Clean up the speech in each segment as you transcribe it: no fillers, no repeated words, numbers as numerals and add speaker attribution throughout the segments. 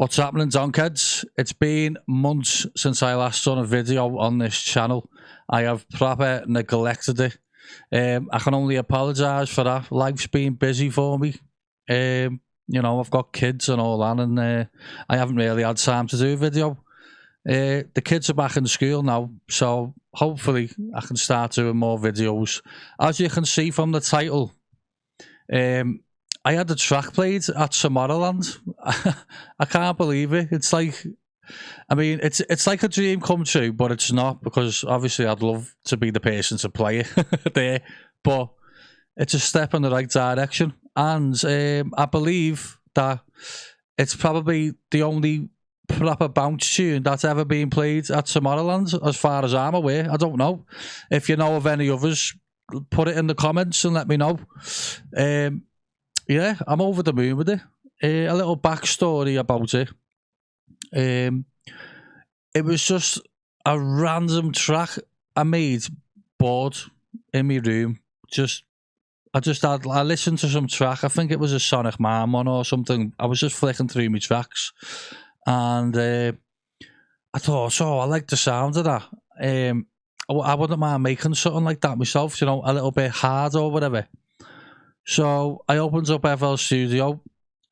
Speaker 1: What's happening, Donkheads? It's been months since I last done a video on this channel. I have proper neglected it. I can only apologise for that. Life's been busy for me. You know, I've got kids and all that, and I haven't really had time to do a video. The kids are back in school now, so hopefully I can start doing more videos. As you can see from the title, I had the track played at Tomorrowland. I can't believe it. It's like, I mean, it's like a dream come true, but it's not, because obviously I'd love to be the person to play it there. But it's a step in the right direction, and I believe that it's probably the only proper bounce tune that's ever been played at Tomorrowland, as far as I'm aware. I don't know if you know of any others. Put it in the comments and let me know. Yeah, I'm over the moon with it. A little backstory about it. It was just a random track I made, bored in my room. I listened to some track. I think it was a Sonic Man one or something. I was just flicking through my tracks, and I thought, I like the sound of that. I wouldn't mind making something like that myself, you know, a little bit hard or whatever. So I opened up FL Studio,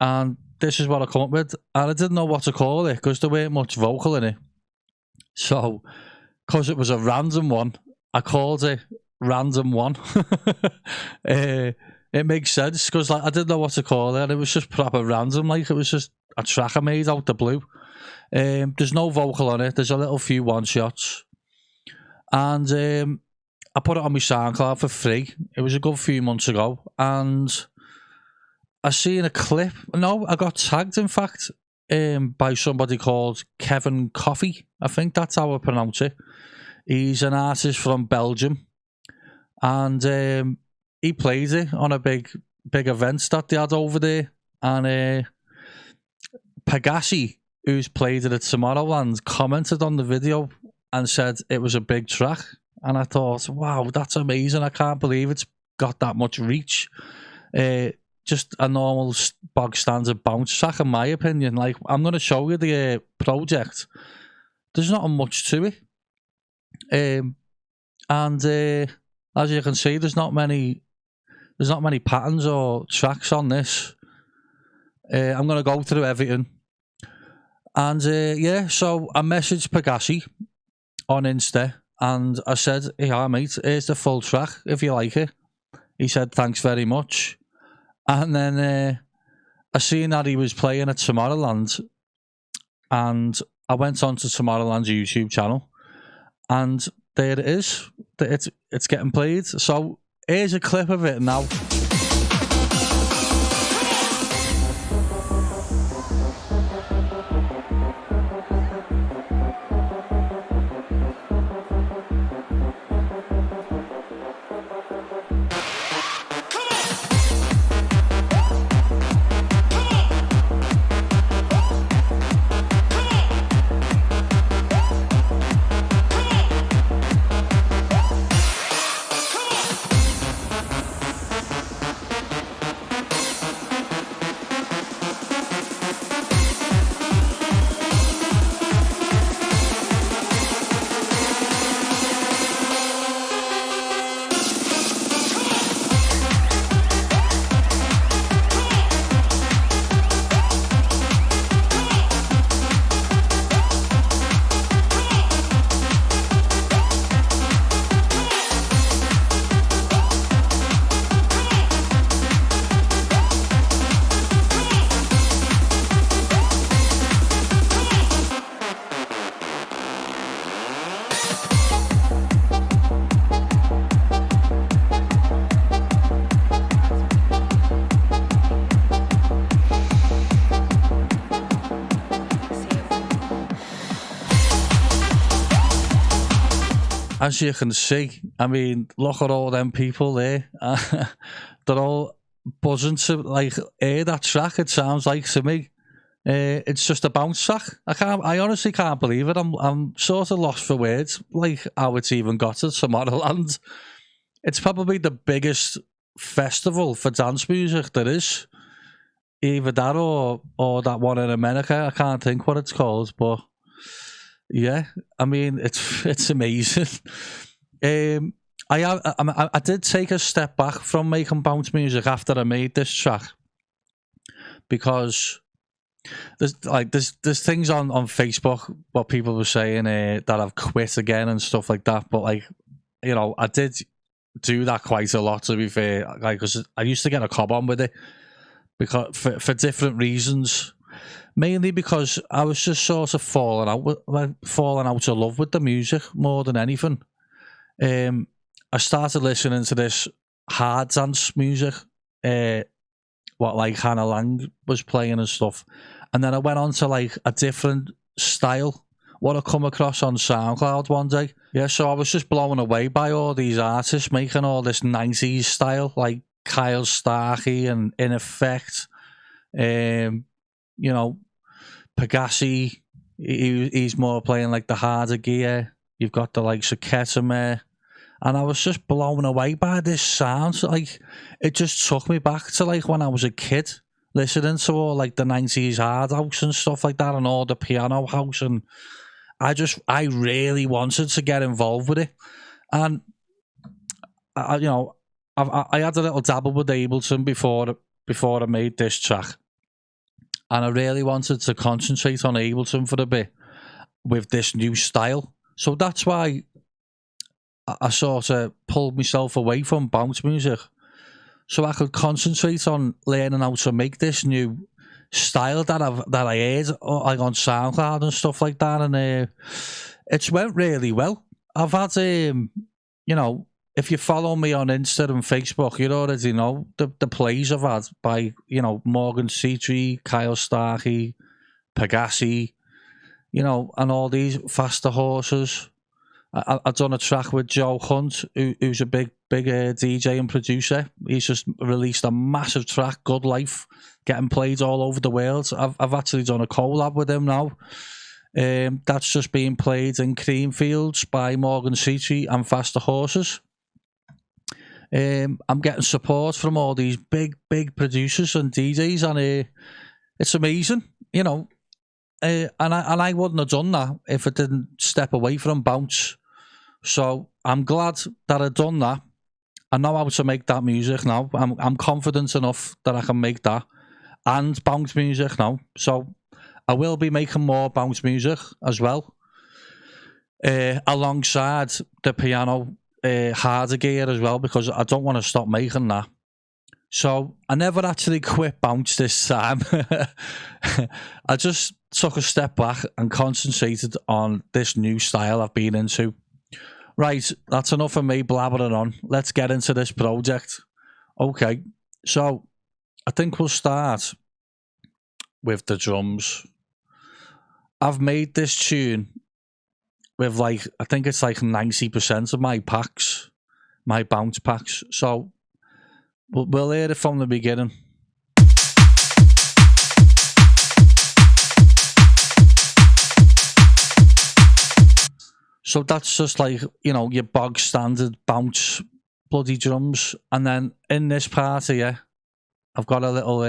Speaker 1: and this is what I come up with. And I didn't know what to call it, because there weren't much vocal in it. So, because it was a random one, I called it Random One. It makes sense, because like, I didn't know what to call it, and it was just proper random. Like, it was just a track I made out the blue. There's no vocal on it. There's a little few one-shots. And I put it on my SoundCloud for free. It was a good few months ago, and I seen a clip. No, I got tagged, in fact, by somebody called Kevin Coffee. I think that's how I pronounce it. He's an artist from Belgium, and he played it on a big event that they had over there. And Pegassi, who's played it at Tomorrowland, commented on the video and said it was a big track. And I thought, wow, that's amazing. I can't believe it's got that much reach. Just a normal bog standard bounce track, in my opinion. Like, I'm going to show you the project. There's not much to it. And as you can see, there's not many patterns or tracks on this. I'm going to go through everything. And yeah, so I messaged Pegassi on Insta, and I said, "Yeah, mate, here's the full track if you like it." He said, "Thanks very much." And then I seen that he was playing at Tomorrowland, and I went on to Tomorrowland's YouTube channel, and there it is. It's getting played. So here's a clip of it now. As you can see, I mean, look at all them people there. They're all buzzing to like hear that track. It sounds like to me, it's just a bounce track. I honestly can't believe it. I'm sort of lost for words, like how it's even got to Tomorrowland. It's probably the biggest festival for dance music there is. either that or that one in America. I can't think what it's called, but yeah, I mean it's amazing. I did take a step back from making bounce music after I made this track, because there's things on Facebook what people were saying that I've quit again and stuff like that, but like, you know, I did do that quite a lot, to be fair, like, because I used to get a cob on with it because for different reasons, mainly because I was just sort of falling out of love with the music more than anything. I started listening to this hard dance music, what like Hannah Lang was playing and stuff, and then I went on to like a different style, what I come across on SoundCloud one day. Yeah, so I was just blown away by all these artists making all this 90s style, like Kyle Starkey and In Effect, you know, Pegassi. He's more playing like the harder gear. You've got the likes of Ketame. And I was just blown away by this sound. Like, it just took me back to like when I was a kid, listening to all like the 90s hard house and stuff like that, and all the piano house. And I really wanted to get involved with it. And I had a little dabble with Ableton before I made this track, and I really wanted to concentrate on Ableton for a bit with this new style. So that's why I sort of pulled myself away from bounce music, so I could concentrate on learning how to make this new style that I heard like on SoundCloud and stuff like that, and it's went really well. I've had you know, if you follow me on Insta and Facebook, you already know the plays I've had by, you know, Morgan Citri, Kyle Starkey, Pegassi, you know, and all these faster horses. I've done a track with Joe Hunt, who's a big DJ and producer. He's just released a massive track, Good Life, getting played all over the world. I've actually done a collab with him now. That's just being played in Creamfields by Morgan Citri and Faster Horses. I'm getting support from all these big producers and DJs, and it's amazing, you know. And I wouldn't have done that if I didn't step away from bounce. So I'm glad that I've done that. I know how to make that music now. I'm confident enough that I can make that and bounce music now. So I will be making more bounce music as well, alongside the piano harder gear as well, because I don't want to stop making that. So I never actually quit bounce this time. I just took a step back and concentrated on this new style I've been into. Right, that's enough of me blabbering on. Let's get into this project. Okay, so I think we'll start with the drums. I've made this tune with like, I think it's like 90% of my packs, my bounce packs. So we'll hear it from the beginning. So that's just like, you know, your bog standard bounce bloody drums. And then in this part here, I've got a little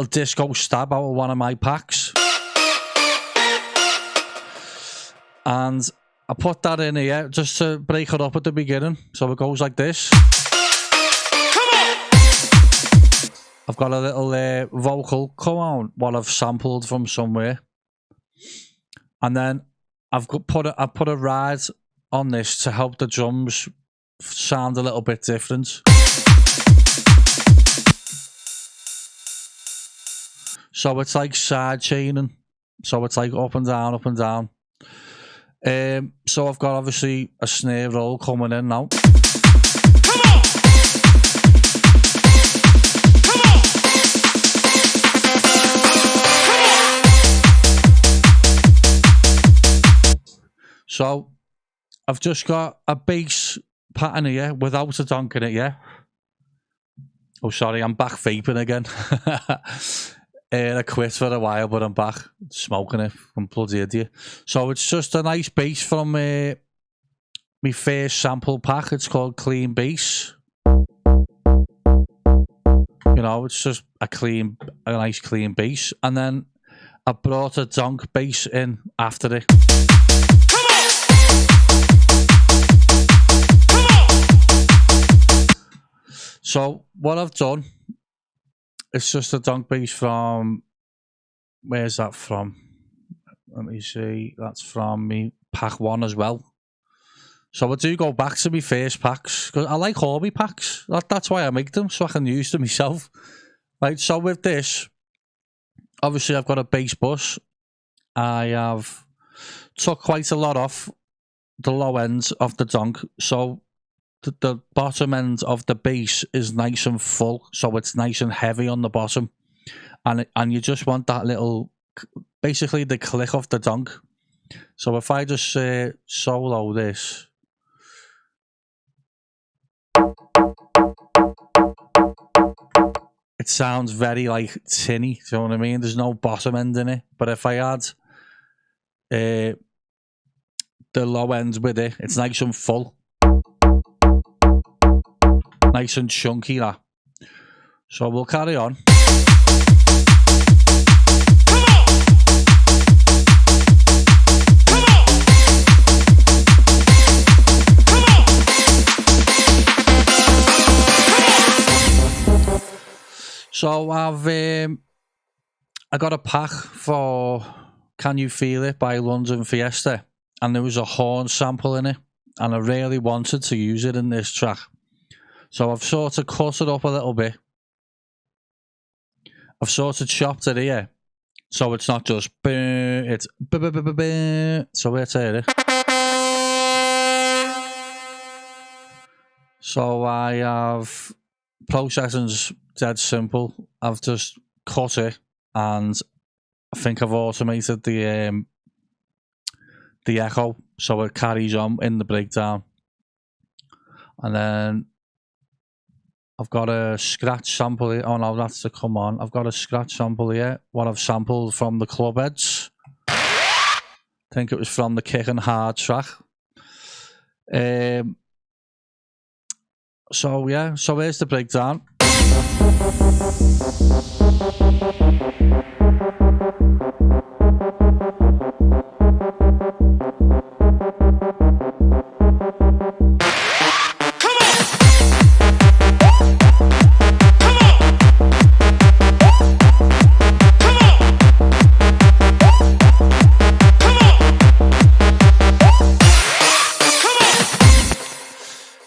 Speaker 1: disco stab out of one of my packs. And I put that in here just to break it up at the beginning. So it goes like this. I've got a little vocal come on, what I've sampled from somewhere. And then I put a ride on this to help the drums sound a little bit different. So it's like side chaining. So it's like up and down, up and down. So I've got obviously a snare roll coming in now. So I've just got a bass pattern here without a donk in it, yeah. Oh, sorry, I'm back vaping again. I quit for a while, but I'm back smoking it. I'm bloody idiot. So it's just a nice bass from my first sample pack. It's called Clean Bass. You You know, it's just a nice clean bass. And then I brought a Donk bass in after it. So what I've done, it's just a Donk bass from, where's that from? Let me see, that's from me pack 1 as well. So I do go back to my first packs, because I like all my packs. That's why I make them, so I can use them myself. Right, so with this, obviously I've got a bass bus. I have took quite a lot off the low end of the Donk, so the bottom end of the bass is nice and full, so it's nice and heavy on the bottom, and you just want that little, basically the click of the Donk. So if I just solo this, it sounds very like tinny, do you know what I mean? There's no bottom end in it, but if I add the low end with it, it's nice and full. Nice and chunky, that. So we'll carry on. So I got a pack for Can You Feel It by London Fiesta, and there was a horn sample in it, and I really wanted to use it in this track. So I've sort of cut it up a little bit. I've sort of chopped it here, so it's not just it's so let's hear it. So I have processing's dead simple. I've just cut it, and I think I've automated the echo, so it carries on in the breakdown. And then I've got a scratch sample here. Oh no, that's the come on. I've got a scratch sample here, what I've sampled from the Club Heads. I think it was from the Kick and Hard track. So yeah, so here's the breakdown.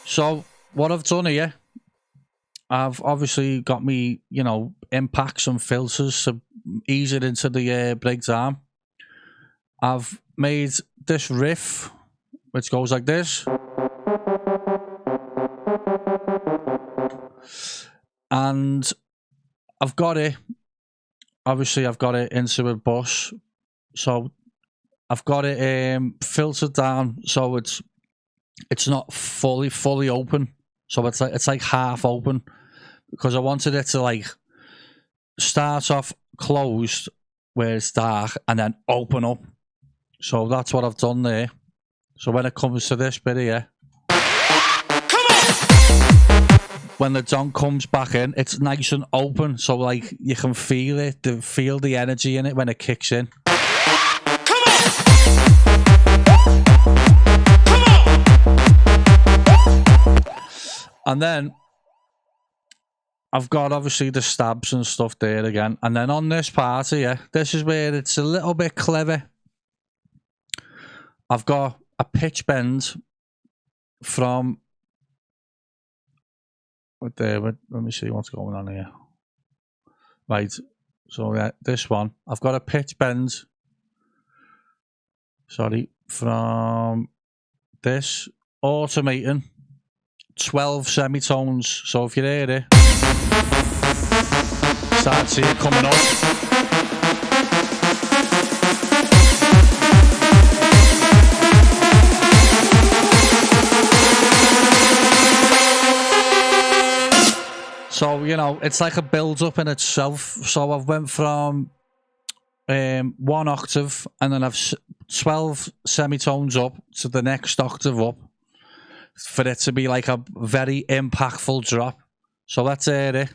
Speaker 1: So what I've done here, I've obviously got me, you know, impacts and filters to ease it into the breakdown. I've made this riff, which goes like this. And I've got it, obviously I've got it into a bus. So I've got it filtered down, so it's not fully open, so it's like half open, because I wanted it to like start off closed where it's dark and then open up. So that's what I've done there. So when it comes to this bit here, when the Donk comes back in, it's nice and open, so like you can feel it, feel the energy in it when it kicks in. And then I've got obviously the stabs and stuff there again. And then on this part here, this is where it's a little bit clever. I've got a pitch bend from, let me see what's going on here. Right, so yeah, this one, I've got a pitch bend, sorry, from this automating 12 semitones. So if you hear it, start seeing it coming up. So, you know, it's like a build-up in itself. So I've went from 1 octave, and then I've 12 semitones up to the next octave up, for it to be like a very impactful drop. So let's hear it.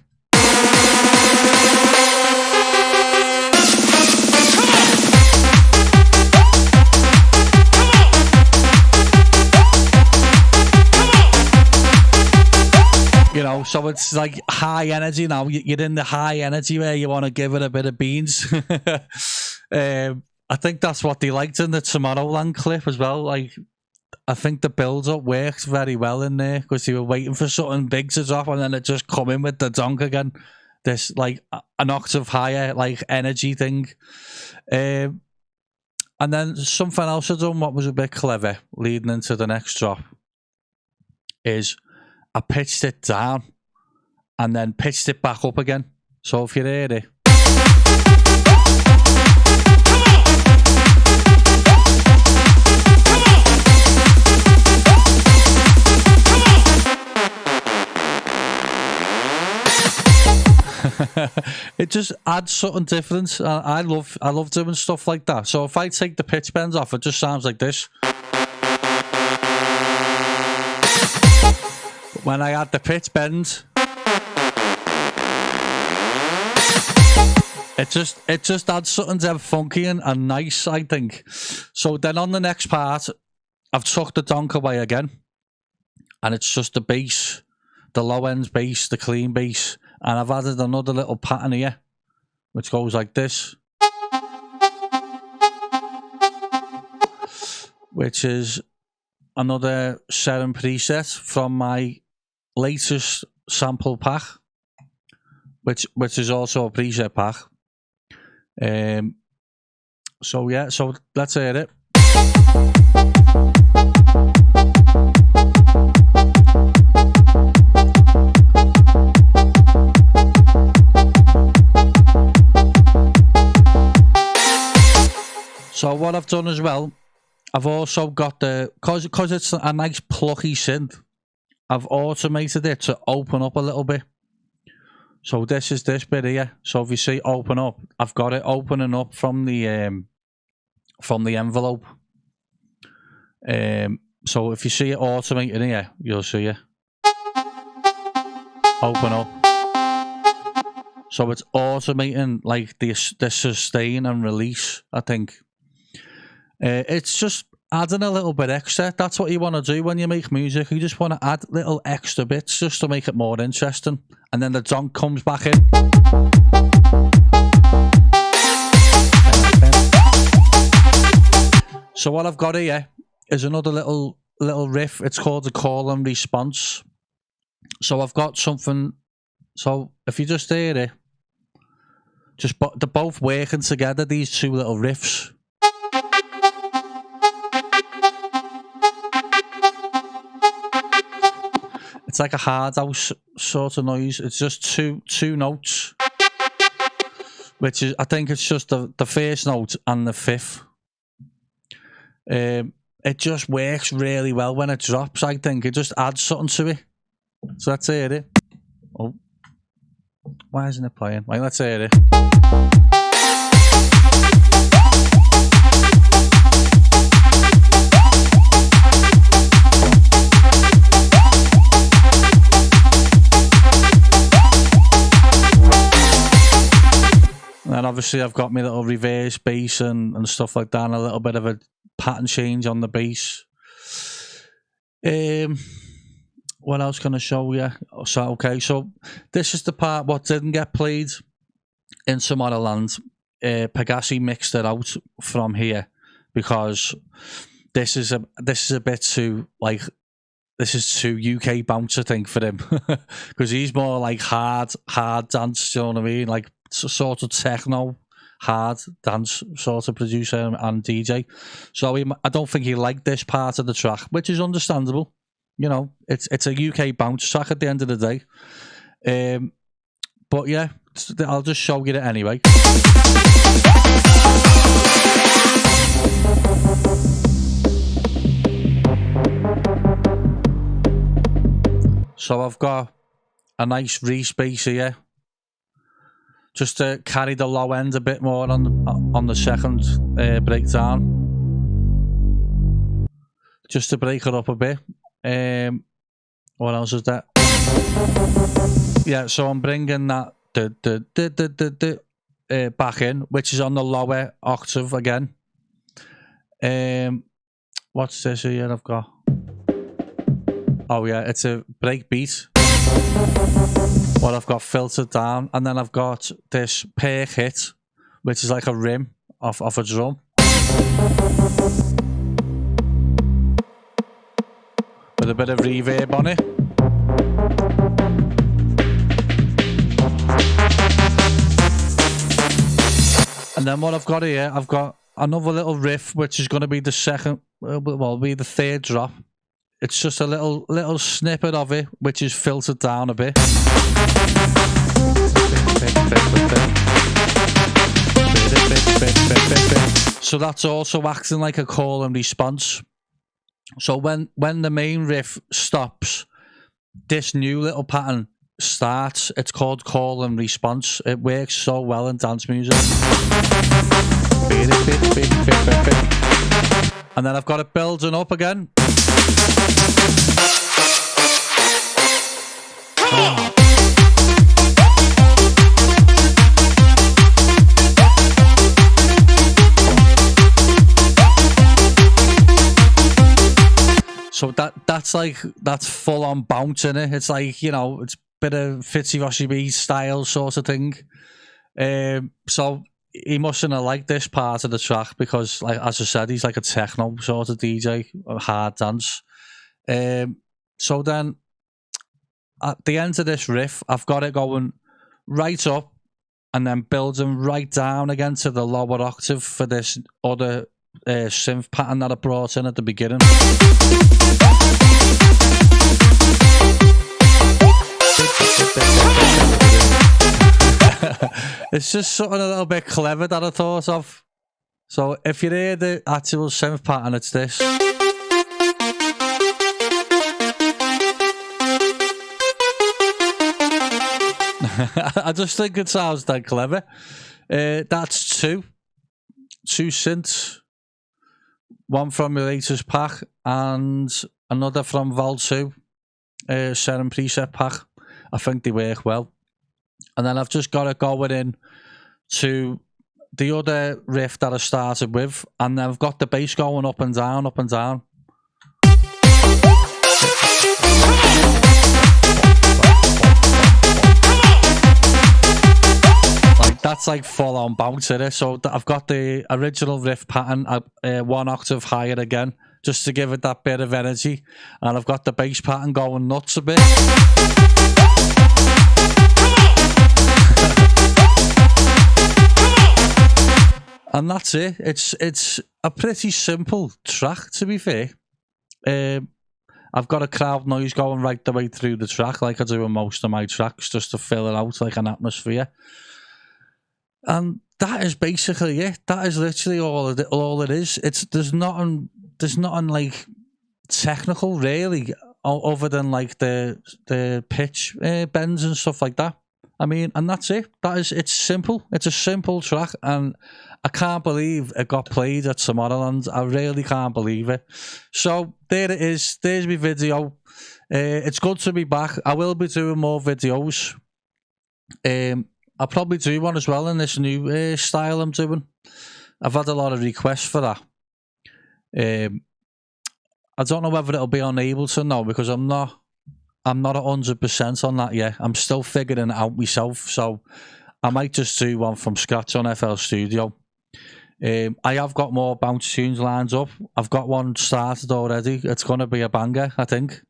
Speaker 1: You know, so it's like high energy now. You're in the high energy where you want to give it a bit of beans. I think that's what they liked in the Tomorrowland clip as well. Like, I think the build-up worked very well in there because they were waiting for something big to drop and then it just come in with the donk again. This, like, an octave higher, like, energy thing. And then something else I done what was a bit clever leading into the next drop is I pitched it down and then pitched it back up again. So if you hear it. It just adds something different. I love doing stuff like that. So if I take the pitch bends off, it just sounds like this. When I add the pitch bend, it just adds something to funky and nice, I think. So then on the next part, I've took the donk away again, and it's just the bass, the low end bass, the clean bass, and I've added another little pattern here, which goes like this, which is another 7 preset from my latest sample pack, which is also a preset pack. So yeah, so let's hear it. So what I've done as well, I've also got the, cause it's a nice plucky synth, I've automated it to open up a little bit. So this is this bit here. So if you see open up, I've got it opening up from the envelope. So if you see it automating here, you'll see it open up. So it's automating like the sustain and release, I think. It's just adding a little bit extra. That's what you want to do when you make music. You just want to add little extra bits just to make it more interesting. And then the donk comes back in. So what I've got here is another little riff. It's called the call and response. So I've got something. So if you just hear it, they're both working together, these two little riffs. It's like a hard house sort of noise. It's just two notes, which is, I think it's just the first note and the fifth. It just works really well when it drops, I think. It just adds something to it. So let's hear it. Oh, why isn't it playing? Right, let's hear it. And obviously I've got my little reverse bass and stuff like that, and a little bit of a pattern change on the bass. What else can I show you? So okay, so this is the part what didn't get played in Tomorrowland. Pegassi mixed it out from here because this is a bit too, like, this is too UK bounce, I think, for him, because he's more like hard dance. You know what I mean? Like sort of techno, hard dance sort of producer and DJ. So I don't think he liked this part of the track, which is understandable. You know, it's a UK bounce track at the end of the day. But yeah, I'll just show you it anyway. So I've got a nice re-space here, just to carry the low end a bit more on the second breakdown, just to break it up a bit. What else is that? Yeah, so I'm bringing that back in, which is on the lower octave again. What's this here I've got? Oh yeah, it's a break beat. What I've got filtered down, and then I've got this perk hit, which is like a rim off a drum. With a bit of reverb on it. And then what I've got here, I've got another little riff, which is going to be the second, well, be the third drop. It's just a little snippet of it, which is filtered down a bit. So that's also acting like a call and response. So when the main riff stops, this new little pattern starts. It's called call and response. It works so well in dance music. And then I've got it building up again. So that's full on bounce in it. It's like, you know, it's a bit of Fitzy Rossi B style sort of thing. So he mustn't have liked this part of the track because, like as I said, he's like a techno sort of DJ, a hard dance. So then at the end of this riff, I've got it going right up and then building right down again to the lower octave for this other synth pattern that I brought in at the beginning. It's just something a little bit clever that I thought of. So if you hear the actual synth pattern, it's this. I just think it sounds that clever. That's two synths. One from your latest pack and another from Vol 2 Serum preset pack. I think they work well. And then I've just got it going in to the other riff that I started with, and then I've got the bass going up and down, up and down. Like that's like full on bounce in it. So I've got the original riff pattern one octave higher again, just to give it that bit of energy, and I've got the bass pattern going nuts a bit. And that's it. It's a pretty simple track, to be fair. I've got a crowd noise going right the way through the track, like I do in most of my tracks, just to fill it out like an atmosphere. And that is basically it. That is literally all it is. There's nothing like technical really, other than like the pitch bends and stuff like that. I mean, and that's it. It's simple. It's a simple track, and I can't believe it got played at Tomorrowland. I really can't believe it. So there it is. There's my video. It's good to be back. I will be doing more videos. I'll probably do one as well in this new style I'm doing. I've had a lot of requests for that. I don't know whether it'll be on Ableton now, because I'm not 100% on that yet. I'm still figuring it out myself, so I might just do one from scratch on FL Studio. I have got more bounce tunes lined up. I've got one started already. It's going to be a banger, I think.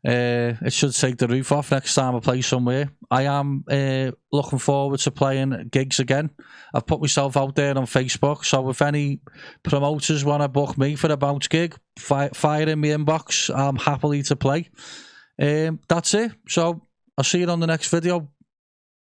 Speaker 1: It should take the roof off next time I play somewhere. I am looking forward to playing gigs again. I've put myself out there on Facebook, so if any promoters want to book me for a bounce gig, fire in my inbox. I'm happily to play. That's it. So I'll see you on the next video.